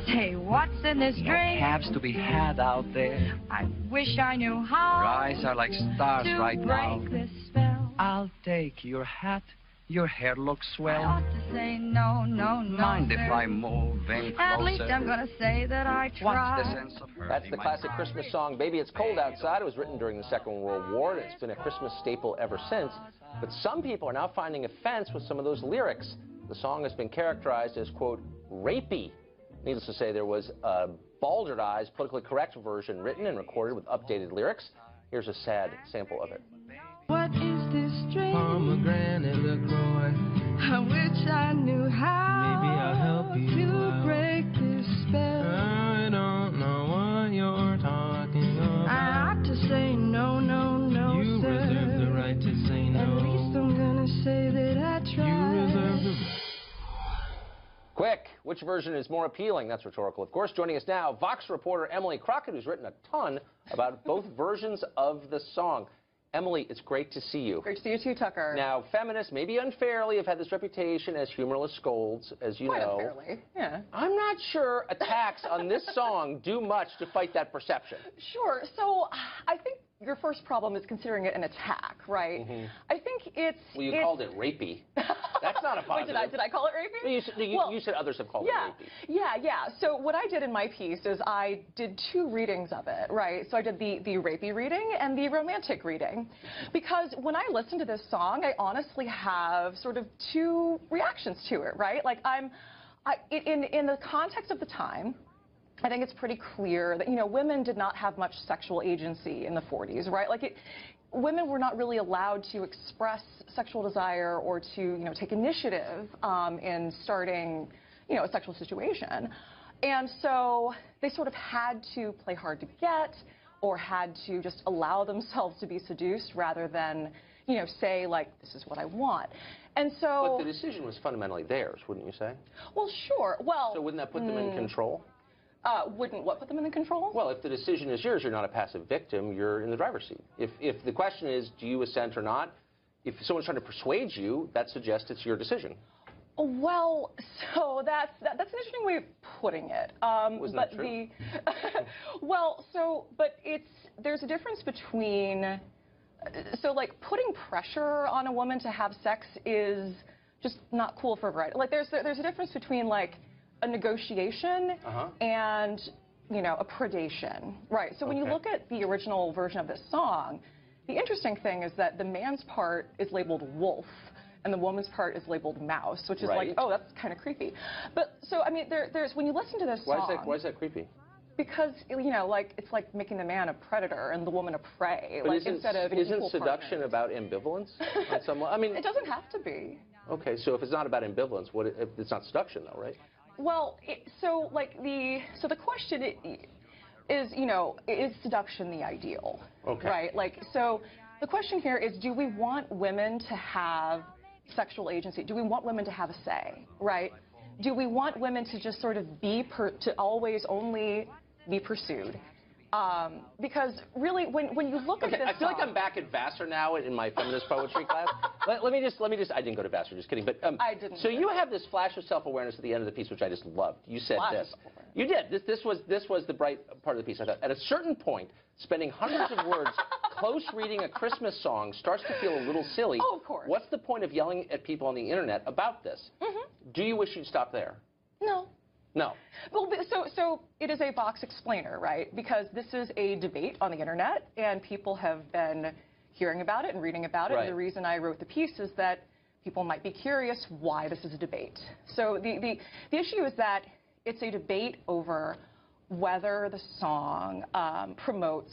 Say, what's in this drink? Cabs to be had out there. I wish I knew how. Your eyes are like stars right now. To break this spell. I'll take your hat. Your hair looks swell. I ought to say no, no, no. Mind sir. if I'm moving closer? At least I'm gonna say that I tried. What's the sense of hurting? That's the classic Christmas song, Baby It's Cold Outside. It was written during the Second World War, and it's been a Christmas staple ever since. But some people are now finding offense with some of those lyrics. The song has been characterized as, quote, rapey. Needless to say, there was a balderdized, politically correct version written and recorded with updated lyrics. Here's a sad sample of it. What is this drink? Pomegranate LaCroix. I wish I knew how. Maybe I'll help you to out. break this spell. I don't know what you're talking about. I ought to say no, no, no, You sir. reserve the right to say no. At least I'm gonna say that I tried. You reserve the... Quick, which version is more appealing? That's rhetorical, of course. Joining us now, Vox reporter Emily Crockett, who's written a ton about both versions of the song. Emily, it's great to see you. Great to see you too, Tucker. Now, feminists, maybe unfairly, have had this reputation as humorless scolds, as you Quite know. unfairly, yeah. I'm not sure attacks on this song do much to fight that perception. Sure. So I think your first problem is considering it an attack, right? Mm-hmm. I think it's... Well, you called it rapey. That's not a positive. Wait, did I call it rapey? You said others have called it rapey. Yeah. So what I did in my piece is I did two readings of it, right? So I did the rapey reading and the romantic reading. Because when I listen to this song, I honestly have sort of two reactions to it, right? Like in the context of the time, I think it's pretty clear that, women did not have much sexual agency in the 40s, right? Women were not really allowed to express sexual desire or to, take initiative in starting, a sexual situation. And so they sort of had to play hard to get or had to just allow themselves to be seduced rather than, say, this is what I want. And so... But the decision was fundamentally theirs, wouldn't you say? Well, sure. Well... So wouldn't that put them in control? Wouldn't what put them in control? Well, if the decision is yours, you're not a passive victim, you're in the driver's seat. If the question is, do you assent or not, if someone's trying to persuade you, that suggests it's your decision. Well, so that's an interesting way of putting it. Wasn't that true? There's a difference between, putting pressure on a woman to have sex is just not cool for a variety. There's a difference between, a negotiation and, a predation. Right. So when you look at the original version of this song, the interesting thing is that the man's part is labeled wolf and the woman's part is labeled mouse, which is oh, that's kind of creepy. But so, I mean, there's when you listen to this song... Why is that creepy? Because, it's like making the man a predator and the woman a prey. But instead of isn't seduction about ambivalence on some level? I mean... It doesn't have to be. Okay, so if it's not about ambivalence, it's not seduction, though, right? Well, the question is, is seduction the ideal? Okay. Right? So the question here is, do we want women to have sexual agency? Do we want women to have a say? Right? Do we want women to just sort of to always only be pursued? Because really, when you look at this I feel like I'm back at Vassar now in my feminist poetry class. Let me just, I didn't go to Vassar, just kidding. But I didn't. So you have this flash of self-awareness at the end of the piece, which I just loved. You said this. You did. This was the bright part of the piece. I thought at a certain point, spending hundreds of words close reading a Christmas song starts to feel a little silly. Oh, of course. What's the point of yelling at people on the internet about this? Do you wish you'd stop there? No. No. Well, so it is a Vox explainer, right? Because this is a debate on the internet, and people have been hearing about it and reading about it. Right. And the reason I wrote the piece is that people might be curious why this is a debate. So the issue is that it's a debate over whether the song promotes,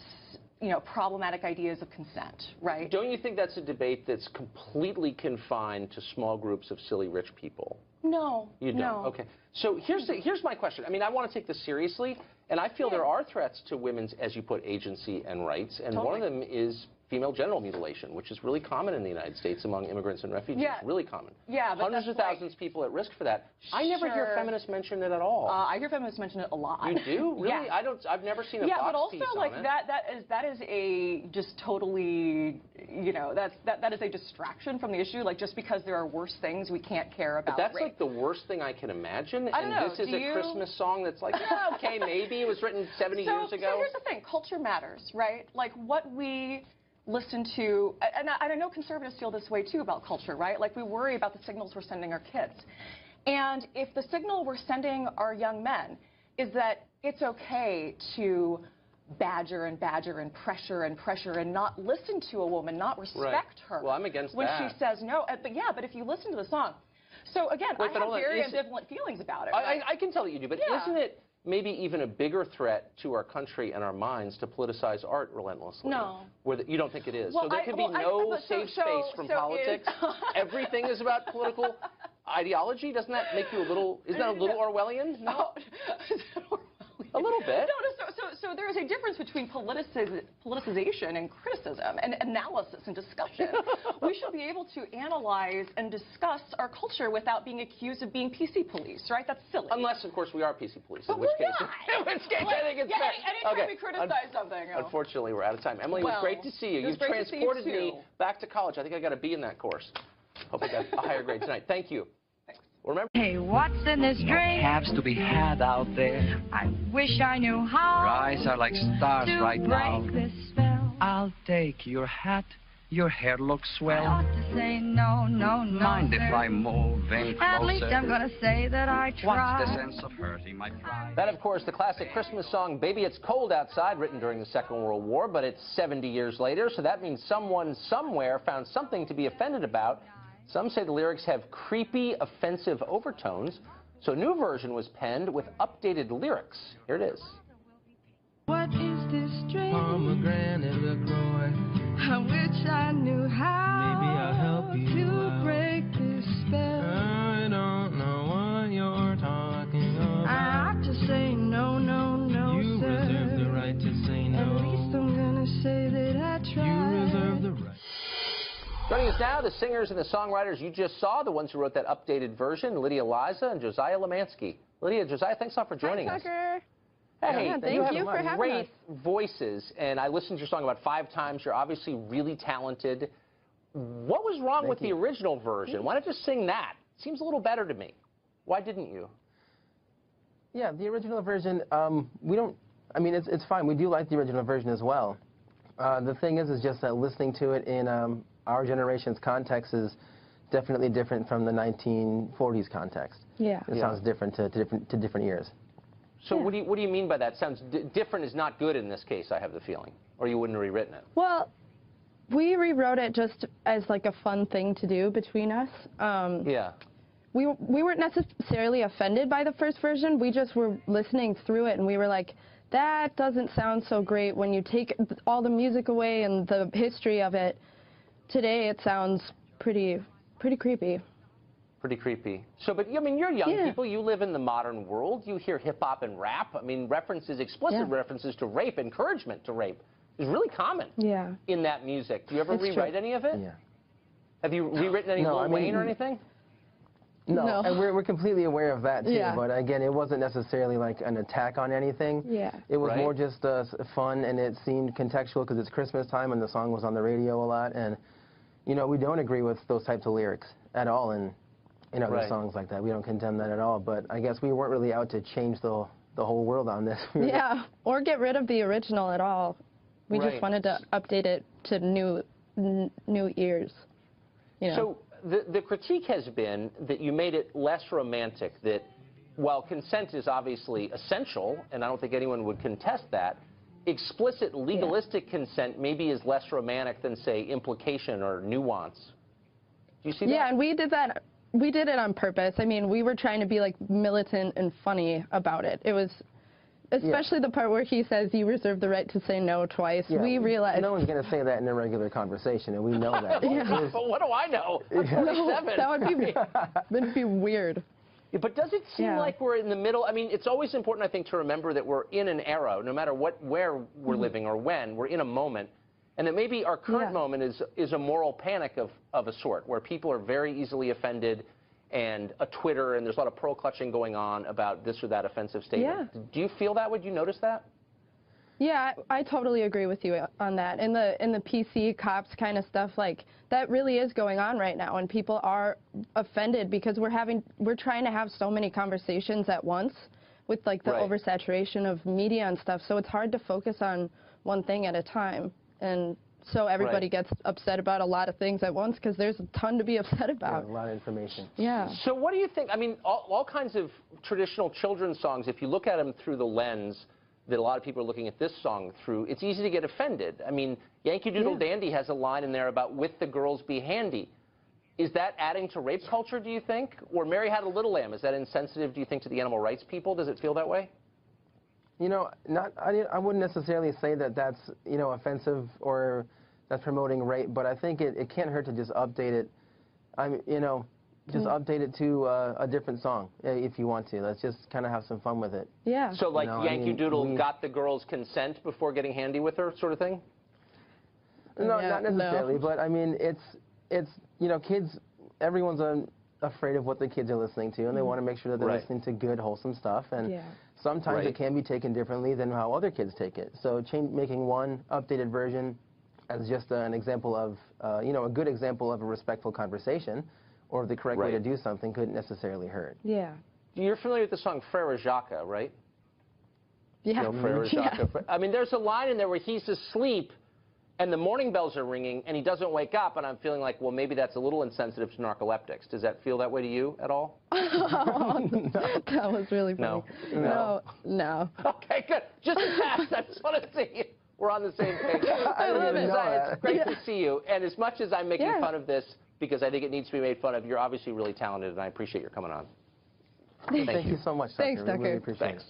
problematic ideas of consent, right? Don't you think that's a debate that's completely confined to small groups of silly rich people? No. You don't? No. Okay. So here's my question. I mean, I want to take this seriously, and I feel there are threats to women's, as you put, agency and rights, and one of them is female genital mutilation, which is really common in the United States among immigrants and refugees. Yeah. Really common. Yeah, but hundreds of thousands of people at risk for that. I never hear Sure. feminists mention it at all. I hear feminists mention it a lot. You do? Really? Yeah. I've never seen a Yeah, Fox but also piece on like it. that is a just totally, you know, that is a distraction from the issue. Like, just because there are worse things, we can't care about. But that's rape. like the worst thing I can imagine. I don't know. This is Do a you- Christmas song that's like, yeah, okay, maybe it was written 70 years ago. So here's the thing: culture matters, right? Like what we listen to, and I know conservatives feel this way too about culture, right? Like we worry about the signals we're sending our kids. And if the signal we're sending our young men is that it's okay to badger and pressure and not listen to a woman, not respect her. Well, I'm against when that. she says no. But if you listen to the song. So again, Wait, I but have hold on. very ambivalent feelings about it. I can tell that you do, but Yeah. isn't it maybe even a bigger threat to our country and our minds to politicize art relentlessly? No. You don't think it is? Well, so there can be no safe space from politics? Everything is about political ideology? Doesn't that make you a little, isn't that a little Orwellian? No? A little bit. So there is a difference between politicization and criticism and analysis and discussion. We should be able to analyze and discuss our culture without being accused of being PC police, right? That's silly. Unless, of course, we are PC police, But in which we're case, not. in which case I think it's fair. Anytime we criticize something. Unfortunately, we're out of time. Emily, it was great to see you. It was You've great to see you, transported too. me back to college. I think I got a B in that course. Hope I got a higher grade tonight. Thank you. Remember. Hey, what's in this drink? Cabs to be had out there. I wish I knew how Your eyes are like stars to right break now. this spell. I'll take your hat. Your hair looks I swell. ought to say no, no, no. Mind if sir. I'm moving closer? At least I'm gonna say that I tried. What's the sense of hurting my pride? That, of course, the classic Christmas song, Baby It's Cold Outside, written during the Second World War, but it's 70 years later, so that means someone somewhere found something to be offended about. Some say the lyrics have creepy, offensive overtones, so a new version was penned with updated lyrics. Here it is. What is this drink? Pomegranate LaCroix. I wish I knew how Maybe I'll help you to out. break this spell. I don't know what you're talking I about. ought to say no, no, no, You sir. reserve the right to say no. At least I'm gonna say that I tried. You reserve the right. Joining us now, the singers and the songwriters you just saw, the ones who wrote that updated version, Lydia Liza and Josiah Lemansky. Lydia, Josiah, thanks a lot for joining us. Tucker. Hey, Yeah, thank you for having great us. voices, and I listened to your song about 5 times. You're obviously really talented. What was wrong with the original version? Why not just sing that? Seems a little better to me. Why didn't you? Yeah, the original version, we don't, I mean, it's fine. We do like the original version as well. The thing is just that listening to it in our generation's context is definitely different from the 1940s context. Yeah. It sounds different to different ears. So what do you mean by that? Sounds different is not good in this case, I have the feeling. Or you wouldn't have rewritten it. Well, we rewrote it just as like a fun thing to do between us. Yeah. We weren't necessarily offended by the first version. We just were listening through it and we were like, that doesn't sound so great when you take all the music away and the history of it. Today it sounds pretty creepy. Pretty creepy. So, but I mean, you're young Yeah. people. You live in the modern world. You hear hip hop and rap. I mean, references, explicit references to rape, encouragement to rape is really common. Yeah. In that music. Do you ever It's rewrite true. any of it? Yeah. Have you rewritten any No, Lil I mean- Wayne or anything? No, and we're completely aware of that too. Yeah. But again, it wasn't necessarily like an attack on anything. Yeah. It was Right. more just fun, and it seemed contextual because it's Christmas time and the song was on the radio a lot. And you know, we don't agree with those types of lyrics at all, and other Right. songs like that. We don't condemn that at all. But I guess we weren't really out to change the whole world on this. We were Yeah, or get rid of the original at all. We Right. just wanted to update it to new ears. You know. So the critique has been that you made it less romantic, that while consent is obviously essential, and I don't think anyone would contest that, explicit legalistic consent maybe is less romantic than, say, implication or nuance. Do you see that? Yeah, and we did that. We did it on purpose. I mean, we were trying to be like militant and funny about it. It was, especially the part where he says you reserve the right to say no twice. Yeah, we realized. no one's going to say that in a regular conversation, and we know that. Yeah. But what do I know? I'm 47. That would be weird. Yeah, but does it seem Yeah. like we're in the middle? I mean, it's always important, I think, to remember that we're in an era, no matter where we're living or when, we're in a moment. And that maybe our current Yeah. moment is a moral panic of a sort, where people are very easily offended, and a Twitter, and there's a lot of pearl clutching going on about this or that offensive statement. Yeah. Do you feel that? Would you notice that? Yeah, I totally agree with you on that. In the PC cops kind of stuff, like that really is going on right now, and people are offended because we're trying to have so many conversations at once with like the Right. oversaturation of media and stuff. So it's hard to focus on one thing at a time, and so everybody Right. gets upset about a lot of things at once because there's a ton to be upset Yeah, about. a lot of information. Yeah. So what do you think? I mean, all kinds of traditional children's songs, if you look at them through the lens that a lot of people are looking at this song through, it's easy to get offended. I mean, Yankee Doodle Dandy has a line in there about "with the girls be handy." Is that adding to rape culture, do you think? Or Mary Had a Little Lamb, is that insensitive, do you think, to the animal rights people? Does it feel that way? You know, I wouldn't necessarily say that that's, you know, offensive or that's promoting rape, but I think it can't hurt to just update it. You know, just update it to a different song if you want to. Let's just kind of have some fun with it. Yeah. So like You know, I Yankee mean, Doodle got the girl's consent before getting handy with her, sort of thing? No, Yeah, not necessarily, but I mean, it's you know, kids, everyone's afraid of what the kids are listening to, and they want to make sure that they're Right. listening to good, wholesome stuff, and Yeah. sometimes Right. it can be taken differently than how other kids take it. So making one updated version as just an example of, you know, a good example of a respectful conversation, or the correct way to Right. do something couldn't necessarily hurt. Yeah. You're familiar with the song Frere Jacques, right? Yeah. No, Frere Yeah. Jacques. I mean, there's a line in there where he's asleep, and the morning bells are ringing, and he doesn't wake up, and I'm feeling like, well, maybe that's a little insensitive to narcoleptics. Does that feel that way to you at all? That was really funny. No. No. Okay, good. Just a test. I just want to see you. We're on the same page. I didn't even know It's that. great to see you. And as much as I'm making Yeah. fun of this, because I think it needs to be made fun of, you're obviously really talented, and I appreciate your coming on. Thank you so much, Tucker. Thanks, We really Tucker. appreciate Thanks. it.